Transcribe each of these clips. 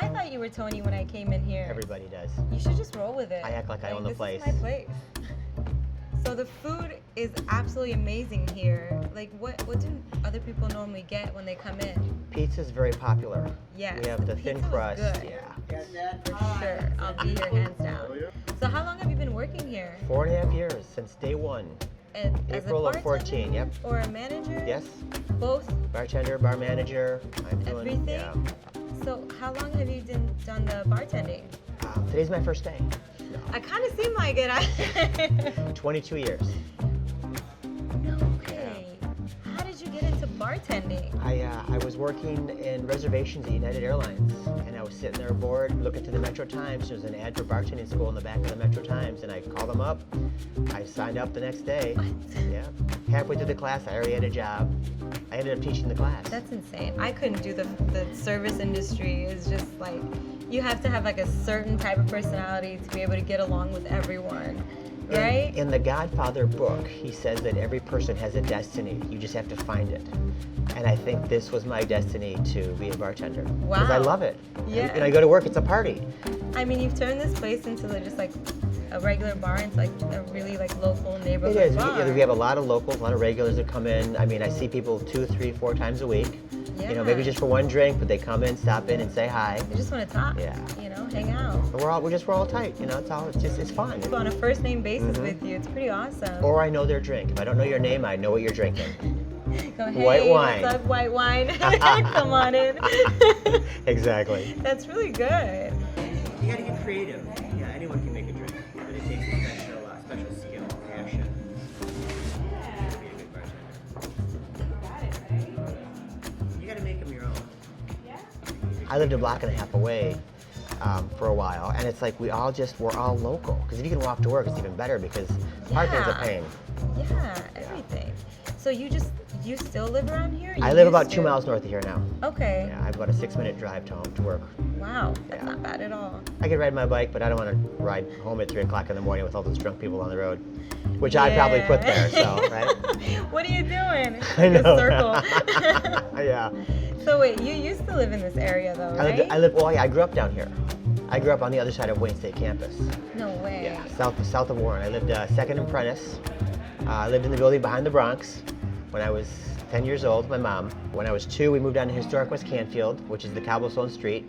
I thought you were Tony when I came in here. Everybody does. You should just roll with it. I act like I own the place. This is my place. So the food is absolutely amazing here. Like, what do other people normally get when they come in? Pizza's very popular. Yes, We have the the thin pizza was crust. good. Yeah. For sure. I'll be here hands down. So how long have you been working here? 4.5 years since day one. And as April a of 14, yep. Or a manager? Yes. Both? Bartender, bar manager. I'm doing Everything? Yeah. So how long have you done the bartending? Today's my first day. I kind of seem like it. 22 years. No way. How did you get into bartending? I was working in reservations at United Airlines, and I was sitting there bored, looking through the Metro Times. There was an ad for bartending school in the back of the Metro Times, and I called them up. I signed up the next day. What? Yeah. Halfway through the class, I already had a job. I ended up teaching the class. That's insane. I couldn't do the service industry. It's just like, you have to have like a certain type of personality to be able to get along with everyone, right? In the Godfather book, he says that every person has a destiny. You just have to find it. And I think this was my destiny to be a bartender. Because I Wow. love it. Yeah. And I go to work, it's a party. I mean, you've turned this place into just like a regular bar. It's like a really like local It neighborhood is. bar. We have a lot of locals, a lot of regulars that come in. I mean, I see people 2, 3, 4 times a week. You know, maybe Yeah. just for one drink, but they come in, stop in, and say hi. They just want to talk. Yeah. You know, hang out. And we're all tight. You know, it's fun. Go on a first name basis Mhm. with you. It's pretty awesome. Or I know their drink. If I don't know your name, I know what you're drinking. Go, hey, White wine. What's up, white wine? Come on in. Exactly. That's really good. You gotta get creative. Yeah, anyone can make a drink, but it takes a special skill, passion. To be a good bartender. You gotta make them your own. I lived a block and a half away for a while, and it's like we're all local. Because if you can walk to work, it's even better because parking's a Yeah. pain. Yeah, everything. So you still live around here? I You live used about to? 2 miles north of here now. Okay. Yeah, I have about a 6-minute drive to home to work. Wow, that's Yeah. not bad at all. I could ride my bike, but I don't want to ride home at 3 o'clock in the morning with all those drunk people on the road, which I probably put there. So, right? What are you doing? I The know. circle. Yeah. So wait, you used to live in this area though, right? I grew up down here. I grew up on the other side of Wayne State campus. No way. Yeah, south of Warren. I lived Second and Prentice. I lived in the building behind the Bronx when I was 10 years old, my mom. When I was 2, we moved down to historic West Canfield, which is the cobblestone street.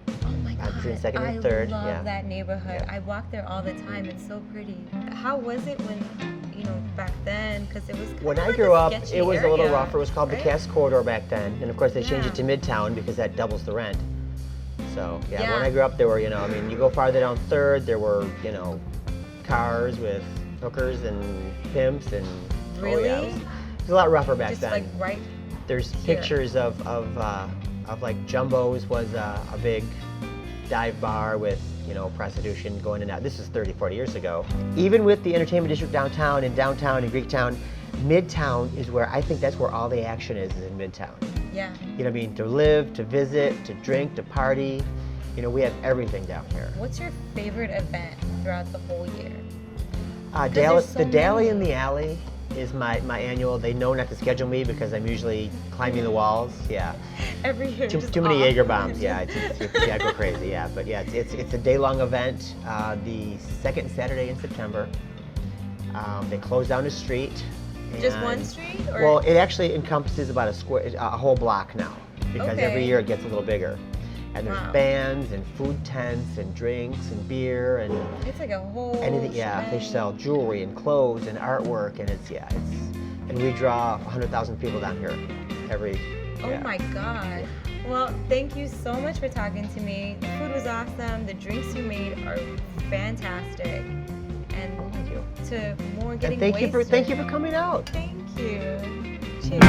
Oh my God. Between Second and Third, I love yeah. that neighborhood. Yeah. I walk there all the time. It's so pretty. How was it when, back then? Because it was When kinda I like grew a up, sketchy it was a little area, rougher. It was called the right? Cass Corridor back then. And of course, they changed Yeah. it to Midtown because that doubles the rent. So, yeah, Yeah. when I grew up, there were, you go farther down Third, there were, cars with hookers and pimps and, Really? it was a lot rougher back Just then. like right. There's here. pictures of like Jumbo's was a big dive bar with, prostitution going in and out. This is 30, 40 years ago. Even with the entertainment district downtown and Greektown, Midtown is where I think that's where all the action is in Midtown. Yeah. You know what I mean? To live, to visit, to drink, to party. We have everything down here. What's your favorite event throughout the whole year? Dallas, there's so the Dally many. in the Alley is my annual. They know not to schedule me because I'm usually climbing the walls. Yeah. Every year. just Too many off. Jaeger bombs. Yeah, I go crazy. Yeah, but yeah, it's a day-long event. The second Saturday in September. They close down the street. Just and- one street? Or? Well, it actually encompasses about a whole block now because Okay. every year it gets a little bigger. And there's Wow. bands and food tents and drinks and beer and It's like a whole. anything. Yeah, they shebang. sell jewelry and clothes and artwork, and and we draw 100,000 people down here every. Oh yeah. my God. Well, thank you so much for talking to me. The food was awesome. The drinks you made are fantastic. And Thank you. to more getting And thank you wasted. for coming out. Thank you. Cheers.